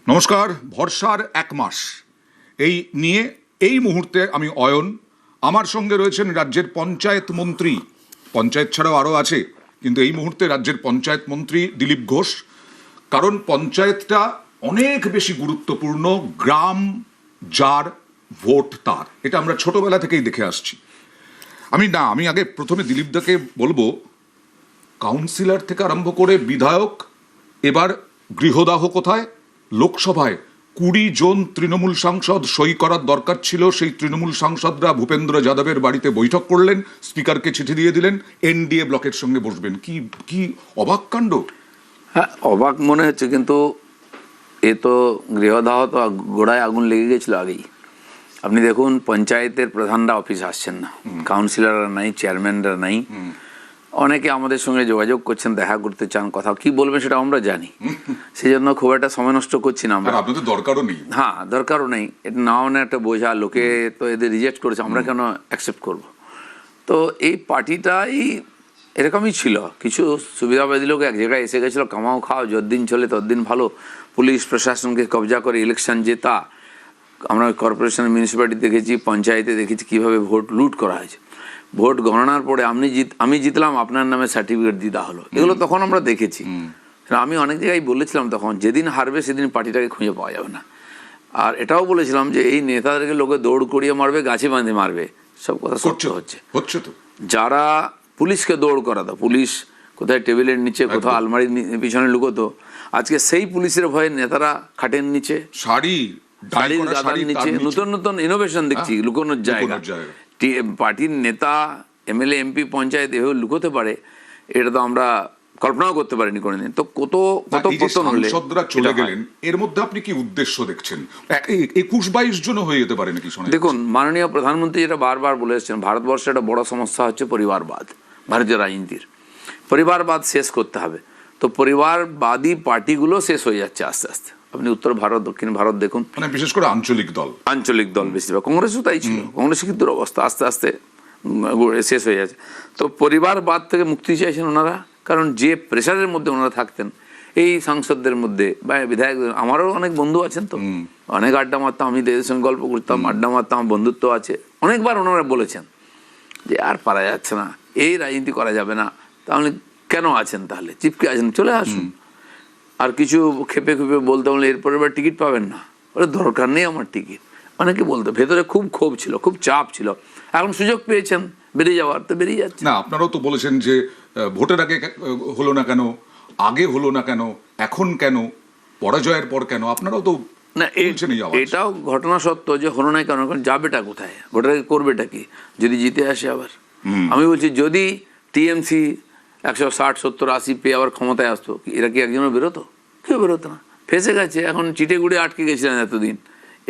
নমস্কার। ভরসার এক মাস এই নিয়ে এই মুহূর্তে আমি অয়ন, আমার সঙ্গে রয়েছেন রাজ্যের পঞ্চায়েত মন্ত্রী, পঞ্চায়েত ছাড়াও আরও আছে, কিন্তু এই মুহূর্তে রাজ্যের পঞ্চায়েত মন্ত্রী দিলীপ ঘোষ। কারণ পঞ্চায়েতটা অনেক বেশি গুরুত্বপূর্ণ, গ্রাম যার ভোট তার, এটা আমরা ছোটবেলা থেকেই দেখে আসছি। আমি আগে প্রথমে দিলীপদাকে বলবো, কাউন্সিলর থেকে আরম্ভ করে বিধায়ক, এবার গৃহদাহ কোথায়? লোকসভায় 20 জন তৃণমূল সাংসদ সই করার দরকার ছিল, সেই তৃণমূল সাংসদরা ভূপেন্দ্র যাদবের বাড়িতে বৈঠক করলেন, স্পিকারকে চিঠি দিয়ে দিলেন, এনডিএ ব্লকের সঙ্গে বসবেন। কি কি অবাক কাণ্ড! হ্যাঁ, অবাক মনে হচ্ছে, কিন্তু এ তো গৃহদাহ তো গোড়ায় আগুন লেগে গেছিল আগেই। আপনি দেখুন, পঞ্চায়েতের প্রধানরা অফিস আসছেন না, কাউন্সিলররা নাই, চেয়ারম্যানরা নাই। অনেকে আমাদের সঙ্গে যোগাযোগ করছেন, দেখা করতে চান, কথা কি বলবেন সেটা আমরা জানি, সেই জন্য খুব একটা সময় নষ্ট করছি না আমরা। আপনাদের দরকারও নেই। হ্যাঁ, দরকারও নেই। এটা না মানে একটা বোঝা, লোকে তো এদের রিজেক্ট করেছে, আমরা কেন অ্যাকসেপ্ট করব? তো এই পার্টিটাই এরকমই ছিল, কিছু সুবিধাবাদী লোক এক জায়গায় এসে গেছিলো, কামাও খাও, যতদিন চলে ততদিন ভালো, পুলিশ প্রশাসনকে কবজা করে ইলেকশন জেতা। আমরা কর্পোরেশন, মিউনিসিপ্যালিটি দেখেছি, পঞ্চায়েতে দেখেছি কীভাবে ভোট লুট করা হয়েছে। ভোট গণনার পরে আমি জিতলাম, আপনার নামে সার্টিফিকেট দিতে হলো, এগুলো তখন আমরা দেখেছি। আমি অনেক জায়গায় বলেছিলাম তখন, যেদিন হারবে সেদিন পার্টিটাকে খুঁজে পাওয়া যাবে না। আর এটাও বলেছিলাম যে এই নেতাদেরকে লোকে দৌড় করিয়ে মারবে, গাছে বাঁধে মারবে, সব কথা সত্য হচ্ছে তো। যারা পুলিশকে দৌড় করাতো, পুলিশ কোথায় টেবিলের নিচে, কোথাও আলমারির পিছনে লুকোতো, আজকে সেই পুলিশের ভয়ে নেতারা খাটের নিচে, শাড়ির গাদার নিচে নতুন নতুন ইনোভেশন দেখছি লুকোনোর জায়গা। পার্টির নেতা, এমএলএ, এমপি, পঞ্চায়েত এভাবে লুকোতে পারে, এটা তো আমরা কল্পনাও করতে পারিনি কোনোদিন। তো কত পতন হলে চলে গেলেন, এর মধ্যে আপনি কি উদ্দেশ্য দেখছেন? 21-22 জন হয়ে যেতে পারে নাকি? দেখুন, মাননীয় প্রধানমন্ত্রী যেটা বারবার বলে এসেছেন, ভারতবর্ষের একটা বড় সমস্যা হচ্ছে পরিবারবাদ। ভারতীয় রাজনীতির পরিবারবাদ শেষ করতে হবে। তো পরিবারবাদী পার্টিগুলো শেষ হয়ে যাচ্ছে আস্তে আস্তে। আপনি উত্তর ভারত, দক্ষিণ ভারত দেখুন, মানে বিশেষ করে আঞ্চলিক দল বেশিরভাগ। কংগ্রেসও তাই ছিল, কংগ্রেসের কিন্তু অবস্থা আস্তে আস্তে শেষ হয়ে যাচ্ছে। তো পরিবারবাদ থেকে মুক্তি চাইছেন ওনারা, কারণ যে প্রেশারের মধ্যে ওনারা থাকতেন এই সাংসদদের মধ্যে বা বিধায়কদের। আমারও অনেক বন্ধু আছেন, তো অনেক আড্ডা মারতাম, আমি এদের সঙ্গে গল্প করতাম, আড্ডা মারতাম, বন্ধুত্ব আছে। অনেকবার ওনারা বলেছেন যে আর পারা যাচ্ছে না, এই রাজনীতি করা যাবে না, তাহলে কেন আছেন, তাহলে চিপকে আছেন, চলে আসুন। আর কিছু খেপে বলতে বলে এরপরে এবার টিকিট পাবেন না, ওরা দরকার নেই আমার টিকিট, অনেকে বলতো। ভেতরে খুব ক্ষোভ ছিল, খুব চাপ ছিল। এখন সুযোগ পেয়েছেন বেরিয়ে যাওয়ার, তো বেরিয়ে যাচ্ছে। না, আপনারাও তো বলেছেন যে ভোটের আগে হলো না কেন, আগে হলো না কেন, এখন কেন, পরাজয়ের পর কেন? আপনারাও তো না, এটাও ঘটনা সত্য যে হলো না কেন, যাবেটা কোথায়, ভোটের আগে করবেটা কি যদি জিতে আসে আবার? আমি বলছি, যদি টিএমসি 160, 70, 80 পেয়ে আবার ক্ষমতায় আসতো, এরা কি একজনও বেরোতো? কেউ বেরোতো না, ফেসে গেছে। এখন চিটে গুড়ে আটকে গেছিলেন এতদিন,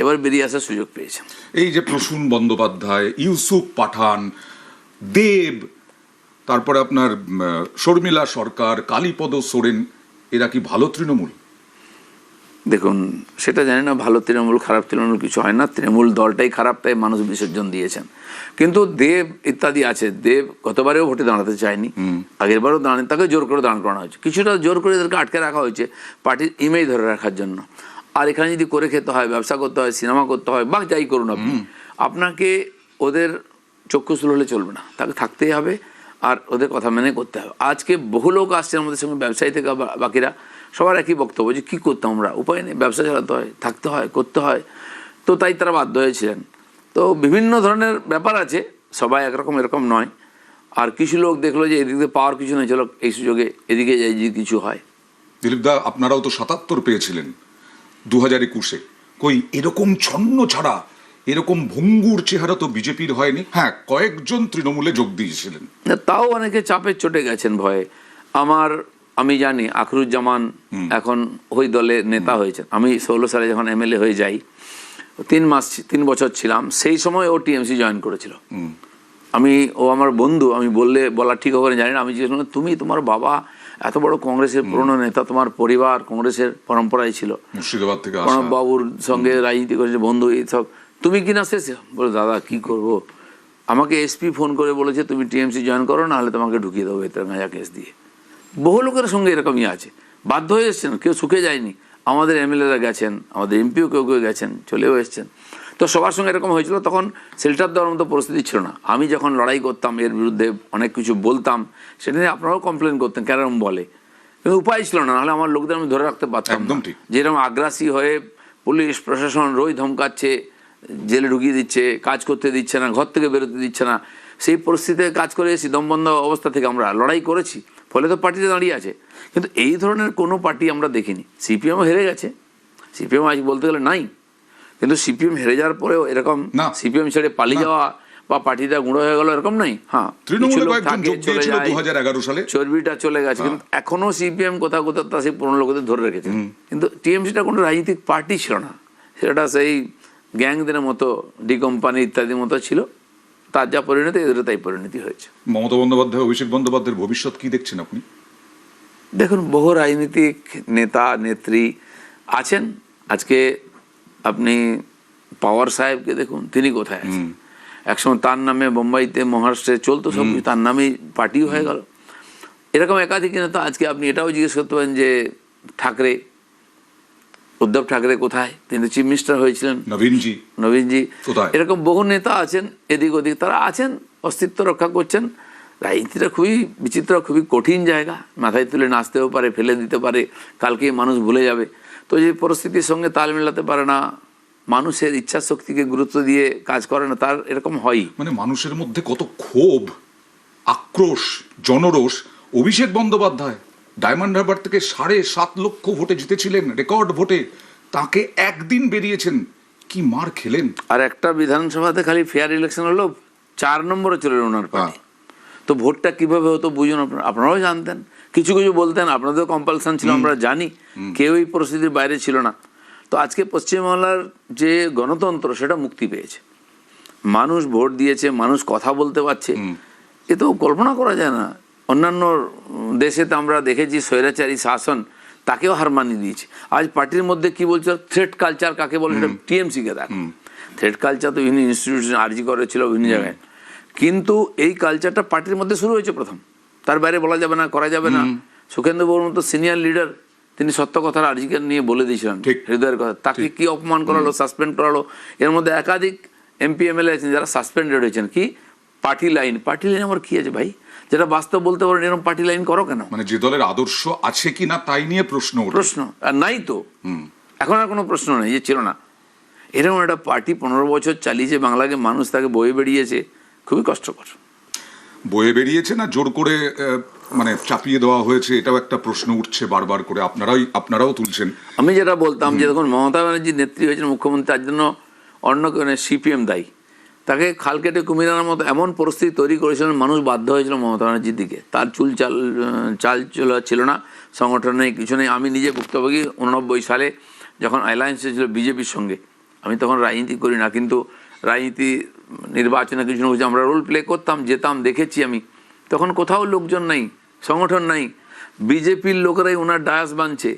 এবার বেরিয়ে আসার সুযোগ পেয়েছেন। এই যে প্রসূন বন্দ্যোপাধ্যায়, ইউসুফ পাঠান, দেব, তারপরে আপনার শর্মিলা সরকার, কালীপদ সোরেন, এরা কি ভালো তৃণমূল? দেখুন, সেটা জানি না, ভালো তৃণমূল খারাপ তৃণমূল কিছু হয় না, তৃণমূল দলটাই খারাপ, তাই মানুষ বিসর্জন দিয়েছেন। কিন্তু দেব ইত্যাদি আছে, দেব গতবারেও ভোটে দাঁড়াতে চায়নি, আগের বারও দাঁড়ান, তাকে জোর করে দাঁড় করানো হয়েছে, কিছুটা জোর করে এদেরকে আটকে রাখা হয়েছে পার্টির ইমেজ ধরে রাখার জন্য। আর এখানে যদি করে খেতে হয়, ব্যবসা করতে হয়, সিনেমা করতে হয়, বা যাই করুন আপনি, আপনাকে ওদের চক্ষুস্থল হলে চলবে না, তাকে থাকতেই হবে আর ওদের কথা মেনে করতে হবে। আজকে বহু লোক আসছে আমাদের সঙ্গে, ব্যবসায়ী থেকে বাকিরা, সবার একই বক্তব্য যে কী করতাম আমরা, উপায় নেই, ব্যবসা চালাতে হয়, থাকতে হয়, করতে হয়। তো তাই তারা বাধ্য হয়েছিলেন। তো বিভিন্ন ধরনের ব্যাপার আছে, সবাই একরকম এরকম নয়। আর কিছু লোক দেখলো যে এদিকে পাওয়ার কিছু নেই, চলো এই সুযোগে এদিকে যাই, যে কিছু হয়। দিলীপদা, আপনারাও তো 77 পেয়েছিলেন 2021-এ, কই এরকম ছন্ন ছাড়া, এরকম ভঙ্গুর চেহারা তো বিজেপির হয়নি। হ্যাঁ, কয়েকজন তৃণমূলে যোগ দিয়েছিলেন, তাও অনেকে চাপে চটে গেছেন ভয়ে। আমি জানি আখরুজ্জামান এখন ওই দলে নেতা হয়েছেন। আমি 16 সালে যখন এমএলএ হয়ে যাই, 3 বছর ছিলাম, সেই সময় ও টিএমসি জয়েন করেছিল। ও আমার বন্ধু, আমি বলা ঠিক হবে না জানি না। আমি জিজ্ঞেস করলাম, তুমি, তোমার বাবা এত বড় কংগ্রেসের পুরনো নেতা, তোমার পরিবার কংগ্রেসের পরম্পরায় ছিল, মুর্শিদাবাদ থেকে প্রণব বাবুর সঙ্গে রাজনীতি করেছে, বন্ধু, এইসব, তুমি কিনা শেষে বলো, দাদা কি করব, আমাকে এসপি ফোন করে বলেছে তুমি টিএমসি জয়েন করো, না হলে তোমাকে ঢুকিয়ে দেবো ভেতরে গাঁজা কেস দিয়ে। বহু লোকের সঙ্গে এরকমই আছে, বাধ্য হয়ে এসছেন, কেউ সুখে যায়নি। আমাদের এমএলএরা গেছেন, আমাদের এমপিও কেউ কেউ গেছেন, চলেও এসছেন। তো সবার সঙ্গে এরকম হয়েছিল, তখন শেল্টার দেওয়ার মতো পরিস্থিতি ছিল না। আমি যখন লড়াই করতাম এর বিরুদ্ধে, অনেক কিছু বলতাম, সেটা নিয়ে আপনারাও কমপ্লেন করতেন কেন এরকম বলে, কিন্তু উপায় ছিল না, নাহলে আমার লোকদের আমি ধরে রাখতে পারতাম না। যেরকম আগ্রাসী হয়ে পুলিশ প্রশাসন রোজ ধমকাচ্ছে, জেলে ঢুকিয়ে দিচ্ছে, কাজ করতে দিচ্ছে না, ঘর থেকে বেরোতে দিচ্ছে না, সেই পরিস্থিতিতে কাজ করে এসেছি, দমবন্ধ অবস্থা থেকে আমরা লড়াই করেছি, ফলে তো পার্টিতে দাঁড়িয়ে আছে। কিন্তু এই ধরনের কোনো পার্টি আমরা দেখিনি। সিপিএমও হেরে গেছে, সিপিএম আজ বলতে গেলে নাই, কিন্তু সিপিএম হেরে যাওয়ার পরেও এরকম সিপিএম ছেড়ে পালিয়ে যাওয়া বা পার্টিটা গুঁড়ো হয়ে গেল এরকম নাই। হ্যাঁ, চর্বিটা চলে গেছে, কিন্তু এখনো সিপিএম কোথাও কোথাও তা সেই পুরনো লোকদের ধরে রেখেছে। কিন্তু টিএমসিটা কোনো রাজনৈতিক পার্টি ছিল না, সেটা সেই গ্যাংদের মতো, ডি কোম্পানি ইত্যাদির মতো ছিল। তার যা পরিণতি, এদের তাই পরিণতি হয়েছে। মমতা বন্দ্যোপাধ্যায়, অভিষেক বন্দ্যোপাধ্যায়ের ভবিষ্যৎ কি দেখছেন আপনি? দেখুন, বহু রাজনীতিক নেতা নেত্রী আছেন। আজকে আপনি পাওয়ার সাহেবকে দেখুন, তিনি কোথায় আছেন। একসময় তার নামে বোম্বাইতে, মহারাষ্ট্রে চলতো সব কিছু, তার নামেই পার্টিও হয়ে গেল। এরকম একাধিক নেতা আজকে আপনি এটাও জিজ্ঞেস করতে পারেন যে ঠাকরে, উদ্ধব ঠাকরে কোথায়? তিনি চিফ মিনিস্টার হয়েছিলেন। নবীনজি কোথায়? এরকম বহু নেতা আছেন এদিক ওদিক, তারা আছেন, অস্তিত্ব রক্ষা করছেন। রাজনীতিটা খুবই বিচিত্র, খুবই কঠিন জায়গা। মাথায় তুলে নাচতেও পারে, ফেলে দিতে পারে, কালকে মানুষ ভুলে যাবে। তো যে পরিস্থিতির সঙ্গে তাল মেলাতে পারে না, মানুষের ইচ্ছা শক্তিকে গুরুত্ব দিয়ে কাজ করে না, তার এরকম হয়। মানে মানুষের মধ্যে কত ক্ষোভ, আক্রোশ, জনরোষ। অভিষেক বন্দ্যোপাধ্যায় ডায়মন্ড হারবার থেকে 7.5 লক্ষ ভোটে জিতেছিলেন, রেকর্ড ভোটে, তাকে একদিন বেরিয়েছেন, কি মার খেলেন। আর একটা বিধানসভাতে খালি ফেয়ার ইলেকশন হলো, 4 নম্বরে চলে ওনার পার্টি। তো ভোটটা কিভাবে হতো বুঝুন, আপনারাও জানতেন, কিছু কিছু বলতেন, আপনাদের কম্পালশন ছিল, আমরা জানি, কেউ এই পরিস্থিতির বাইরে ছিল না। তো আজকে পশ্চিমবাংলার যে গণতন্ত্র, সেটা মুক্তি পেয়েছে, মানুষ ভোট দিয়েছে, মানুষ কথা বলতে পারছে, এ তো কল্পনা করা যায় না। অন্যান্য দেশেতে আমরা দেখেছি স্বৈরাচারী শাসন, তাকেও হার মানিয়ে দিয়েছে। আজ পার্টির মধ্যে কি বলছে, থ্রেট কালচার কাকে বলে, টিএমসিকে দেখ। থ্রেট কালচার তো বিভিন্ন ইনস্টিটিউশন আরজি করেছিল বিভিন্ন জায়গায়, কিন্তু এই কালচারটা পার্টির মধ্যে শুরু হয়েছে প্রথম, তার বাইরে বলা যাবে না, করা যাবে না। সুখেন্দুবাবুর মতো সিনিয়র লিডার, তিনি সত্য কথার আরজিকে নিয়ে বলে দিয়েছিলেন, হৃদয়ের কথা। তাকে কি অপমান করালো, সাসপেন্ড করালো। এর মধ্যে একাধিক এমপি এমএলএ আছেন যারা সাসপেন্ডেড হয়েছেন। কি পার্টি লাইন? পার্টি লাইন আমার কি আছে ভাই, যেটা বাস্তব বলতে পারেন, এরকম পার্টি লাইন করো কেন? মানে যে দলের আদর্শ আছে কিনা তাই নিয়ে প্রশ্ন, আর নাই তো, এখন আর কোনো প্রশ্ন নেই যে ছিল না। এরকম একটা পার্টি 15 বছর চালিয়েছে বাংলাকে, মানুষ তাকে বয়ে বেরিয়েছে, খুবই কষ্টকর। বয়ে বেরিয়েছে না জোর করে মানে চাপিয়ে দেওয়া হয়েছে, এটাও একটা প্রশ্ন উঠছে বারবার করে, আপনারাও তুলছেন। আমি যেটা বলতাম যে দেখুন, মমতা ব্যানার্জি নেত্রী হয়েছেন মুখ্যমন্ত্রী, তার জন্য অন্য কেউ সিপিএম দায়ী। তাকে খাল কেটে কুমির আনার মতো এমন পরিস্থিতি তৈরি করেছিলেন, মানুষ বাধ্য হয়েছিল মমতা ব্যানার্জির দিকে। তার চাল ছিল না, সংগঠন নেই, কিছু নেই। আমি নিজে ভুক্তভোগী। 89 সালে যখন অ্যালায়েন্স হয়েছিল বিজেপির সঙ্গে, আমি তখন রাজনীতি করি না, কিন্তু রাজনীতি নির্বাচনে কিছু না কিছু আমরা রোল প্লে করতাম, যেতাম, দেখেছি আমি। তখন কোথাও লোকজন নাই, সংগঠন নাই, বিজেপির লোকেরাই ওনার ডায়াস বানছে,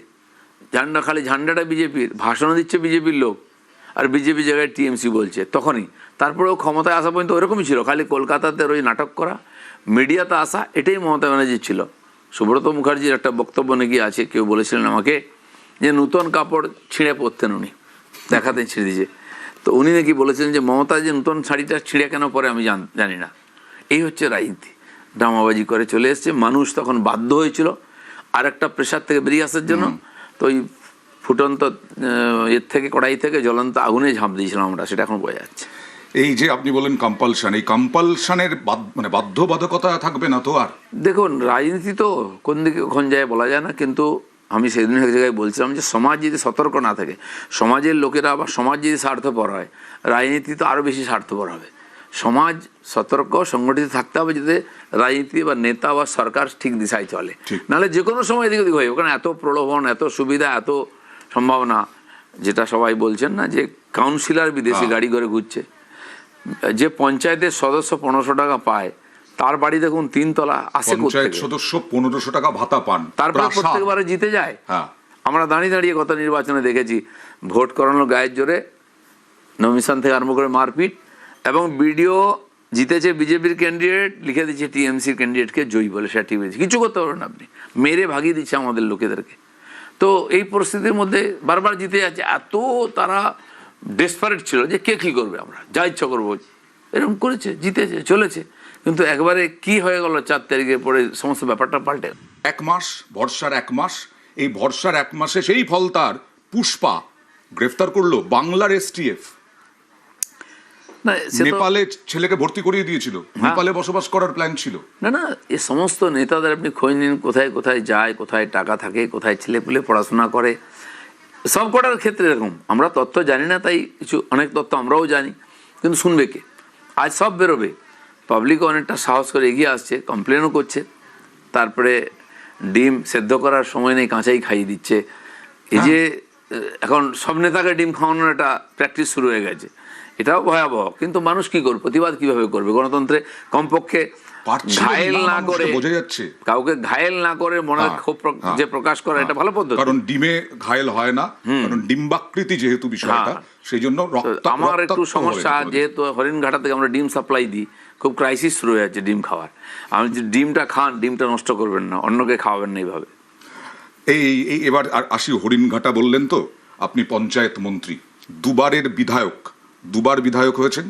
ঝান্ডা, খালি ঝান্ডাটা বিজেপির, ভাষণ দিচ্ছে বিজেপির লোক, আর বিজেপি জায়গায় টিএমসি বলছে। তখনই, তারপরেও ক্ষমতায় আসা পর্যন্ত ওরকমই ছিল, খালি কলকাতাতে ওই নাটক করা, মিডিয়াতে আসা, এটাই মমতা ব্যানার্জির ছিল। সুব্রত মুখার্জির একটা বক্তব্য নাকি আছে, কেউ বলেছিলেন আমাকে যে নূতন কাপড় ছিঁড়ে পরতেন উনি, দেখাতেন ছিঁড়ে দিয়েছে। তো উনি নাকি বলেছিলেন যে মমতা যে নূতন শাড়িটা ছিঁড়ে কেন পরে আমি জানি না। এই হচ্ছে রাজনীতি, ড্রামাবাজি করে চলে এসছে। মানুষ তখন বাধ্য হয়েছিল আর একটা প্রেশার থেকে বেরিয়ে আসার জন্য। তো ওই ফুটন্ত এর থেকে, কড়াই থেকে জ্বলন্ত আগুনে ঝাঁপ দিয়েছিলাম আমরা, সেটা এখন বোঝা যাচ্ছে। এই যে আপনি বলেন কম্পালশন, এই কম্পালশনের মানে বাধ্যবাধকতা থাকবে না তো? আর দেখুন, রাজনীতি তো কোন দিকে কখন যায় বলা যায় না, কিন্তু আমি সেদিন এক জায়গায় বলছিলাম যে সমাজ যদি সতর্ক না থাকে, সমাজের লোকেরা বা সমাজ যদি স্বার্থপর হয়, রাজনীতি তো আরও বেশি স্বার্থপর হবে। সমাজ সতর্ক, সংগঠিত থাকতে হবে, যাতে রাজনীতি বা নেতা বা সরকার ঠিক দিশায় চলে। নাহলে যে কোনো সময় এদিক ওদিক হয়। ওখানে এত প্রলোভন, এত সুবিধা, এত সম্ভাবনা, যেটা সবাই বলছেন না যে কাউন্সিলর বিদেশি গাড়ি করে ঘুরছে, যে পঞ্চায়েতের সদস্য 1500 টাকা পায়, তার বাড়ি দেখুন 3 তলা, আসে পঞ্চায়েত সদস্য 1500 টাকা ভাতা পান, তারপর প্রত্যেকবারে জিতে যায়। আমরা দাঁড়িয়ে দাঁড়িয়ে গত নির্বাচনে দেখেছি, ভোট করানো গায়ের জোরে, নমিশন থেকে আরম্ভ করে মারপিট, এবং বিডিও জিতেছে বিজেপির ক্যান্ডিডেট, লিখে দিচ্ছে টিএমসির ক্যান্ডিডেটকে জয়ী বলে, সেটা টিভি কিছু করতে পারবেন আপনি, মেরে ভাগিয়ে দিচ্ছে আমাদের লোকেদেরকে। তো এই পরিস্থিতির মধ্যে বারবার জিতে যাচ্ছে, এত তারা ডেসপারেট ছিল যে কে কী করবে, আমরা যা ইচ্ছা করবো, এরকম করেছে, জিতেছে, চলেছে। কিন্তু একবারে কি হয়ে গেল 4 তারিখের পরে সমস্ত ব্যাপারটা পাল্টে। 1 মাস, ভরসার 1 মাস, এই ভরসার 1 মাসে সেই ফলতার পুষ্পা গ্রেফতার করলো বাংলার STF। না সে তো নেপালে ছেলেকে ভর্তি করিয়ে দিয়েছিল, নেপালে বসবাস করার প্ল্যান ছিল। না না, এই সমস্ত নেতাদের আপনি খোঁজ নিন, কোথায় কোথায় যায়, কোথায় টাকা থাকে, কোথায় ছেলেপুলে পড়াশোনা করে, সব কটার ক্ষেত্রে এরকম। আমরা তথ্য জানি না, তাই কিছু অনেক তথ্য আমরাও জানি, কিন্তু শুনবে কে? আজ সব বেরোবে, পাবলিকও অনেকটা সাহস করে এগিয়ে আসছে, কমপ্লেনও করছে। তারপরে ডিম সেদ্ধ করার সময় নেই, কাঁচাই খাইয়ে দিচ্ছে। এই যে এখন সব নেতাকে ডিম খাওয়ানোর একটা প্র্যাকটিস শুরু হয়ে গেছে, এটাও ভয়াবহ। কিন্তু মানুষ কি করবে, প্রতিবাদ কিভাবে করবে? গণতন্ত্রে কমপক্ষে ঘায়েল না করে, বোঝা যাচ্ছে কাউকে ঘায়েল না করে মনের ক্ষোভ যে প্রকাশ করা, এটা ভালো পদ্ধতি। কারণ ডিমে ঘায়েল হয় না, কারণ ডিম্বাকৃতি যেহেতু বিষয়টা, সেই জন্য আমার একটু সমস্যা, যেহেতু হরিণঘাটা থেকে আমরা ডিম সাপ্লাই দিই, খুব ক্রাইসিস শুরু হয়ে যাচ্ছে ডিম খাওয়ার। আমি যে ডিমটা খান, ডিমটা নষ্ট করবেন না, অন্যকে খাওয়াবেন না এইভাবে। এই এবার আসি হরিণঘাটা, বললেন তো আপনি পঞ্চায়েত মন্ত্রী, দুবার বিধায়ক হয়েছেন,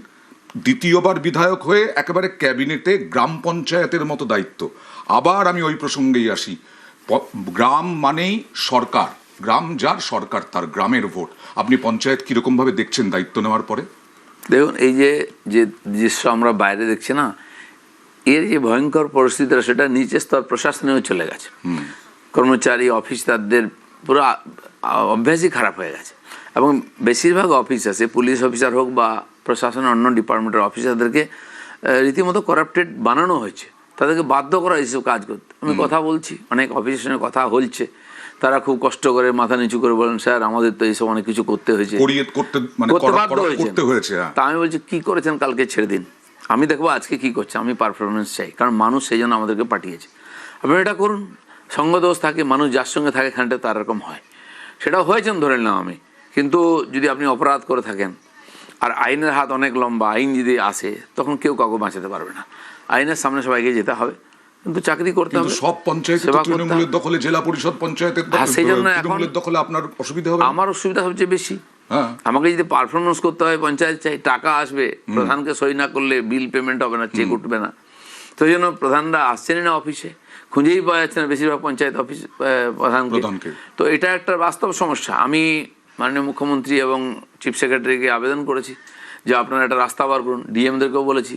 দ্বিতীয়বার বিধায়ক হয়ে একেবারে ক্যাবিনেটে গ্রাম পঞ্চায়েতের মতো দায়িত্ব। আবার আমি ওই প্রসঙ্গেই আসি, গ্রাম মানেই সরকার, গ্রাম যার, সরকার তার, গ্রামের ভোট। আপনি পঞ্চায়েত কিরকম ভাবে দেখছেন দায়িত্ব নেওয়ার পরে? দেখুন, এই যে দৃশ্য আমরা বাইরে দেখছি না, এর যে ভয়ঙ্কর পরিস্থিতিটা, সেটা নিচের স্তর প্রশাসনেও চলে গেছে। কর্মচারী অফিসারদের পুরো অভ্যাসই খারাপ হয়ে গেছে, এবং বেশিরভাগ অফিস আছে, পুলিশ অফিসার হোক বা প্রশাসনের অন্য ডিপার্টমেন্টের অফিসারদেরকে রীতিমতো করাপ্টেড বানানো হয়েছে, তাদেরকে বাধ্য করা এইসব কাজ করতে। আমি কথা বলছি, অনেক অফিসের সঙ্গে কথা হচ্ছে, তারা খুব কষ্ট করে মাথা নিচু করে বলেন, স্যার আমাদের তো এইসব অনেক কিছু করতে হয়েছে, করতে বাধ্য হয়েছে। তা আমি বলছি, কি করেছেন কালকে ছেড়ে দিন, আমি দেখবো আজকে কি করছে, আমি পারফরমেন্স চাই, কারণ মানুষ সেই জন্য আমাদেরকে পাঠিয়েছে। আপনারা এটা করুন। সঙ্গদোষ থাকে, মানুষ যার সঙ্গে থাকে খানটা তার এরকম হয়, সেটাও হয়েছেন ধরে নিলাম আমি। কিন্তু যদি আপনি অপরাধ করে থাকেন, আর আইনের হাত অনেক লম্বা, আইন যদি আসে তখন কেউ কাউকে বাঁচাতে পারবে না, আইনের সামনে সবাইকে যেতে হবে, কিন্তু চাকরি করতে হবে। সব পঞ্চায়েতে তৃণমূলের দখলে, জেলা পরিষদ পঞ্চায়েতের সেই জন্য তৃণমূলের দখলে, আপনার অসুবিধা হবে? আমার অসুবিধা সবচেয়ে বেশি। আমাকে যদি পারফরমেন্স করতে হয়, পঞ্চায়েত চাই, টাকা আসবে, প্রধানকে সই না করলে বিল পেমেন্ট হবে না, চেক উঠবে না। তো এই জন্য প্রধানরা আসছেনই না অফিসে, খুঁজেই পাওয়া যাচ্ছে না বেশিরভাগ পঞ্চায়েত অফিস প্রধানকে। তো এটা একটা বাস্তব সমস্যা। আমি মাননীয় মুখ্যমন্ত্রী এবং চিফ সেক্রেটারিকে আবেদন করেছি যে আপনারা একটা রাস্তা বার করুন, ডিএমদেরকেও বলেছি,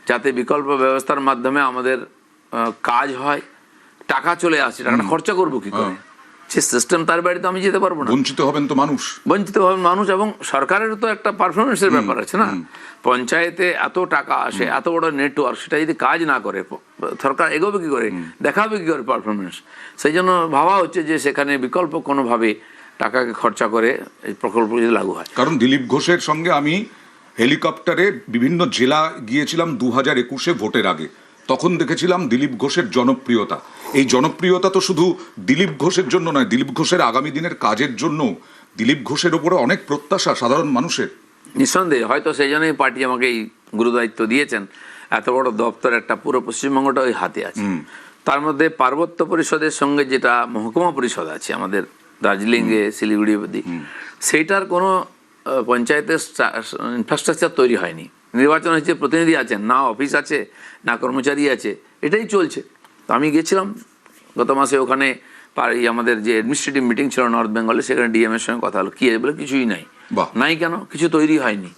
যাতে বিকল্প ব্যবস্থার মাধ্যমে আমাদের কাজ হয়, টাকা চলে আসে। টাকাটা খরচা করবো কি করে? যে সিস্টেম, তার বাড়িতে আমি যেতে পারবো না। বঞ্চিত হবেন মানুষ, এবং সরকারের তো একটা পারফরমেন্সের ব্যাপার আছে না। পঞ্চায়েতে এত টাকা আসে, এত বড় নেটওয়ার্ক, সেটা যদি কাজ না করে সরকার এগোবে কি করে, দেখাবে কি করে পারফরমেন্স? সেই জন্য ভাবা হচ্ছে যে সেখানে বিকল্প কোনোভাবে টাকাকে খরচা করে এই প্রকল্প যদি লাগু হয়। কারণ দিলীপ ঘোষের সঙ্গে আমি হেলিকপ্টারে বিভিন্ন জেলা গিয়েছিলাম 2021 ভোটের আগে, তখন দেখেছিলাম দিলীপ ঘোষের জনপ্রিয়তা। এই জনপ্রিয়তা তো শুধু দিলীপ ঘোষের জন্য নয়, দিলীপ ঘোষের আগামী দিনের কাজের জন্য দিলীপ ঘোষের ওপরে অনেক প্রত্যাশা সাধারণ মানুষের। নিঃসন্দেহে, হয়তো সেই জন্যই পার্টি আমাকে এই গুরুদায়িত্ব দিয়েছেন। এত বড় দপ্তর, একটা পুরো পশ্চিমবঙ্গটা ওই হাতে আছে। তার মধ্যে পার্বত্য পরিষদের সঙ্গে যেটা মহকুমা পরিষদ আছে আমাদের দার্জিলিংয়ে, শিলিগুড়ি অবধি, সেইটার কোনো পঞ্চায়েতের ইনফ্রাস্ট্রাকচার তৈরি হয়নি। নির্বাচন হয়েছে, প্রতিনিধি আছেন না, অফিস আছে না, কর্মচারী আছে, এটাই চলছে। তো আমি গেছিলাম গত মাসে ওখানে, আমাদের যে অ্যাডমিনিস্ট্রেটিভ মিটিং ছিল নর্থ বেঙ্গলে, সেখানে ডিএমের সঙ্গে কথা হলো। কি বলে, কিছুই নাই। নাই কেন? কিছু তৈরি হয়নি।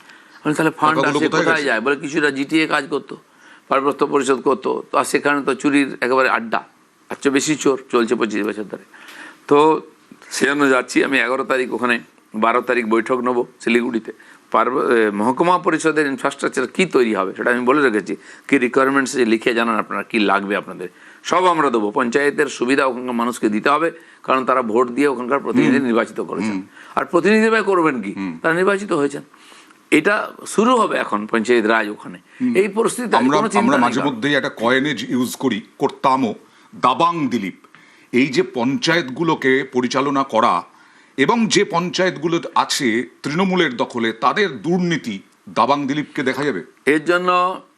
তাহলে ফান্ড আসে কোথায় যায়? বলে কিছুটা জিটিএ কাজ করতো, পার্বত্য পরিষদ করতো, তো সেখানে তো চুরির একেবারে আড্ডা, আর চেয়ে বেশি চোর চলছে 25 বছর ধরে। তো সেজন্য যাচ্ছি আমি 11 তারিখ, ওখানে 12 তারিখ বৈঠক নেবো শিলিগুড়িতে। মহকুমা পরিষদের ইনফ্রাস্ট্রাকচার কি তৈরি হবে সেটা আমি বলে রেখেছি। কি রিকোয়ারমেন্টস লিখে জানান আপনারা, কি লাগবে আপনাদের, সব আমরা দেবো। পঞ্চায়েতের সুবিধা ওখানকার মানুষকে দিতে হবে, কারণ তারা ভোট দিয়ে ওখানকার প্রতিনিধি নির্বাচিত করেছেন। আর প্রতিনিধি ভাই করবেন কি, তারা নির্বাচিত হয়েছেন। এটা শুরু হবে এখন পঞ্চায়েত রাজ ওখানে। এই পরিস্থিতি আমরা মাঝে মধ্যেই একটা কয়েনেজ ইউজ করতামও, দাবাং দিলীপ। এই যে পঞ্চায়েতগুলোকে পরিচালনা করা, এবং যে পঞ্চায়েতগুলো আছে তৃণমূলের দখলে, তাদের দুর্নীতি দাবাং দিলীপকে দেখা যাবে। এর জন্য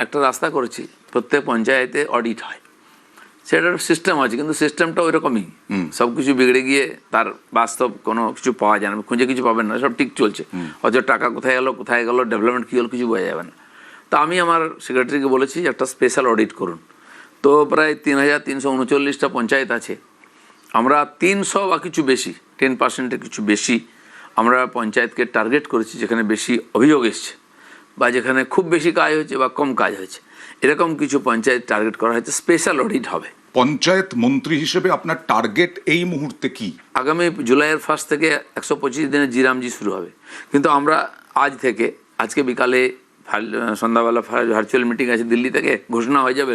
একটা রাস্তা করেছি, প্রত্যেক পঞ্চায়েতে অডিট হয়, সেটার সিস্টেম আছে, কিন্তু সিস্টেমটা ওই রকমই, সব কিছু বিগড়ে গিয়ে তার বাস্তব কোনো কিছু পাওয়া যায় না, খুঁজে কিছু পাবেন না, সব ঠিক চলছে। অথচ টাকা কোথায় গেল, ডেভেলপমেন্ট কী হলো কিছু বোঝা যাবে না। তা আমি আমার সেক্রেটারিকে বলেছি যে একটা স্পেশাল অডিট করুন। তো প্রায় 3,339টা পঞ্চায়েত আছে, আমরা 300 বা কিছু বেশি, 10%-এর কিছু বেশি আমরা পঞ্চায়েতকে টার্গেট করেছি, যেখানে বেশি অভিযোগ এসছে বা যেখানে খুব বেশি কাজ হয়েছে বা কম কাজ হয়েছে, এরকম কিছু পঞ্চায়েত টার্গেট করা হয়েছে, স্পেশাল অডিট হবে। পঞ্চায়েত মন্ত্রী হিসেবে আপনার টার্গেট এই মুহূর্তে কি? আগামী জুলাইয়ের 1 থেকে 125 দিনের জিরামজি শুরু হবে, কিন্তু আমরা আজকে বিকালে সন্ধ্যাবেলা ভার্চুয়াল মিটিং আছে দিল্লি থেকে, ঘোষণা হয়ে যাবে,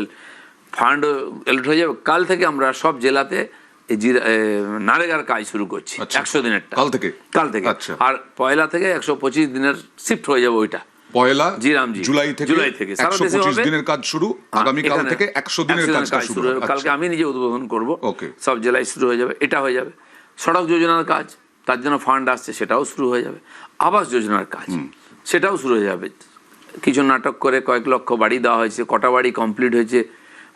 ফান্ড এলট হয়ে যাবে, কাল থেকে আমরা সব জেলাতে এই নারেগার কাজ শুরু করছি। 100 দিনেরটা কাল থেকে। আর পয়লা থেকে 125 দিনের শিফট হয়ে যাবে, ওইটা পয়লা জিরামজি জুলাই থেকে 125 দিনের কাজ শুরু, আগামী কাল থেকে 100 দিনের কাজ শুরু হবে। কালকে আমি নিজে উদ্বোধন করব, সব জেলায় শুরু হয়ে যাবে, এটা হয়ে যাবে। সড়ক যোজনার কাজ, তার জন্য ফান্ড আসছে, সেটাও শুরু হয়ে যাবে। আবাস যোজনার কাজ, সেটাও শুরু হয়ে যাবে। কিছু নাটক করে কয়েক লক্ষ বাড়ি দেওয়া হয়েছে, কটা বাড়ি কমপ্লিট হয়েছে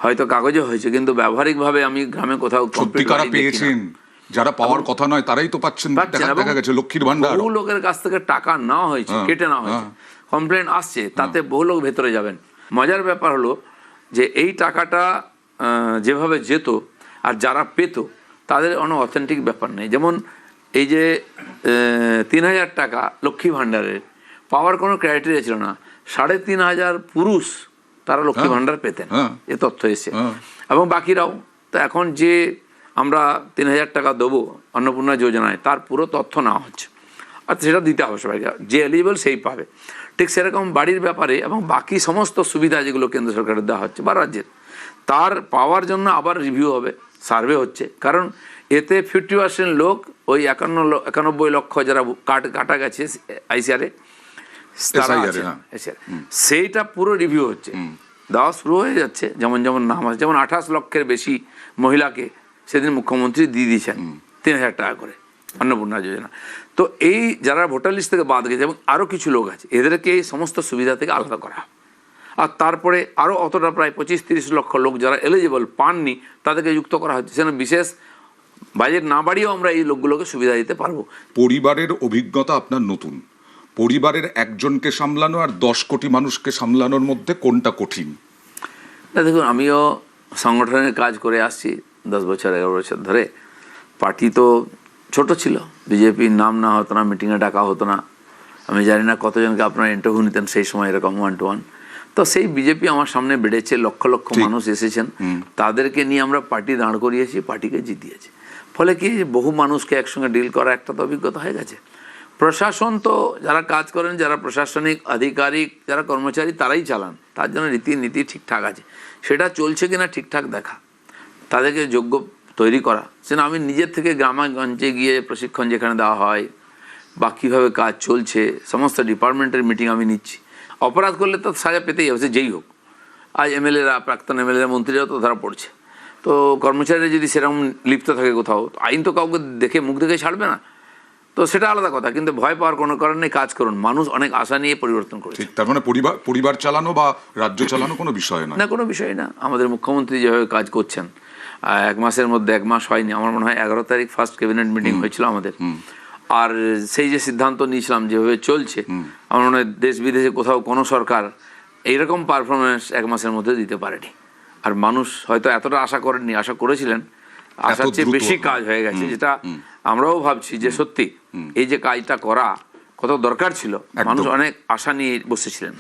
হয়তো কাগজে হয়েছে, কিন্তু ব্যবহারিকভাবে আমি গ্রামে কোথাও কমপ্লিট পেয়েছেন, যারা পাওয়ার কথা নয় তারাই তো পাচ্ছেন। দেখা গেছে লক্ষ্মীর ভান্ডার, বহু লোকের কাছ থেকে টাকা নেওয়া হয়েছে, কেটে নেওয়া হয়েছে, কমপ্লেন আসছে, তাতে বহু লোক ভেতরে যাবেন। মজার ব্যাপার হলো যে এই টাকাটা যেভাবে যেত আর যারা পেত তাদের কোনো অথেন্টিক ব্যাপার নেই। যেমন এই যে 3,000 টাকা লক্ষ্মী ভাণ্ডারের পাওয়ার কোনো ক্রাইটেরিয়া ছিল না, 3,500 পুরুষ তারা লক্ষ্মী ভাণ্ডার পেতেন, এ তথ্য এসছে, এবং বাকিরাও। তো এখন যে আমরা 3,000 টাকা দেবো অন্নপূর্ণা যোজনায়, তার পুরো তথ্য নেওয়া হচ্ছে, আর সেটা দিতে হবে সবাইকে, যে এলিজিবল সেই পাবে। ঠিক সেরকম বাড়ির ব্যাপারে এবং বাকি সমস্ত সুবিধা যেগুলো কেন্দ্র সরকারের দেওয়া হচ্ছে বা রাজ্যের, তার পাওয়ার জন্য আবার রিভিউ হবে, সার্ভে হচ্ছে। কারণ এতে 50% লোক ওই 91 লক্ষ যারা কাটা গেছে আইসিআরে, সেইটা পুরো রিভিউ হচ্ছে, দেওয়া শুরু হয়ে যাচ্ছে। যেমন নাম আছে, যেমন 28 লক্ষের বেশি মহিলাকে সেদিন মুখ্যমন্ত্রী দিয়ে দিয়েছেন 3,000 টাকা করে অন্নপূর্ণা যোজনা। তো এই যারা ভোটার লিস্ট থেকে বাদ গেছে এবং আরও কিছু লোক আছে, এদেরকে এই সমস্ত সুবিধা থেকে আলাদা করা। আর তারপরে আরও অতটা প্রায় 25-30 লক্ষ লোক যারা এলিজিবল পাননি, তাদেরকে যুক্ত করা হচ্ছে। সেখানে বিশেষ বাজেট না বাড়িয়েও আমরা এই লোকগুলোকে সুবিধা দিতে পারবো। পরিবারের অভিজ্ঞতা আপনার নতুন, পরিবারের একজনকে সামলানো আর 10 কোটি মানুষকে সামলানোর মধ্যে কোনটা কঠিন? না দেখুন, আমিও সংগঠনের কাজ করে আসছি 10 বছর 11 বছর ধরে। পার্টি তো ছোট ছিল, বিজেপির নাম না হতো না, মিটিংয়ে ডাকা হতো না, আমি জানি না কতজনকে আপনারা ইন্টারভিউ নিতেন সেই সময় এরকম 1-to-1। তো সেই বিজেপি আমার সামনে বেড়েছে, লক্ষ লক্ষ মানুষ এসেছেন, তাদেরকে নিয়ে আমরা পার্টি দাঁড় করিয়েছি, পার্টিকে জিতিয়েছি। ফলে কি বহু মানুষকে একসঙ্গে ডিল করা একটা তো অভিজ্ঞতা হয়ে গেছে। প্রশাসন তো যারা কাজ করেন, যারা প্রশাসনিক আধিকারিক, যারা কর্মচারী, তারাই চালান, তার জন্য রীতিনীতি ঠিকঠাক আছে, সেটা চলছে কিনা ঠিকঠাক দেখা, তাদেরকে যোগ্য তৈরি করা। সেটা আমি নিজের থেকে গ্রামগঞ্জে গিয়ে প্রশিক্ষণ যেখানে দেওয়া হয় বা কীভাবে কাজ চলছে, সমস্ত ডিপার্টমেন্টের মিটিং আমি নিচ্ছি। অপরাধ করলে তো সাজা পেতেই হবে, সে যেই হোক। আজ এমএলএরা, প্রাক্তন এমএলএরা, মন্ত্রীরাও তো ধরা পড়ছে। তো কর্মচারীরা যদি সেরকম লিপ্ত থাকে কোথাও, আইন তো কাউকে দেখে মুখ দেখে ছাড়বে না, তো সেটা আলাদা কথা। কিন্তু ভয় পাওয়ার কোনো কারণ নেই, কাজ করুন। মানুষ অনেক আশা নিয়ে পরিবর্তন করেছে। তার মানে পরিবার চালানো বা রাজ্য চালানো কোনো বিষয় না, কোনো বিষয় না। আমাদের মুখ্যমন্ত্রী যেভাবে কাজ করছেন, 1 মাসের মধ্যে 1 মাস হয়নি, আমার মনে হয় 11 তারিখ ফার্স্ট ক্যাবিনেট মিটিং হয়েছিল আমাদের। আর সেই যে সিদ্ধান্ত নিয়েছিলাম যেভাবে চলছে, আমার মনে হয় দেশ বিদেশে কোথাও কোনো সরকার এইরকম পারফরমেন্স 1 মাসের মধ্যে দিতে পারেনি। আর মানুষ হয়তো এতটা আশা করেননি, আশা করেছিলেন, আশার চেয়ে বেশি কাজ হয়ে গেছে, যেটা আমরাও ভাবছি যে সত্যি এই যে কাজটা করা কত দরকার ছিল, মানুষ অনেক আশা নিয়ে বসেছিলেন।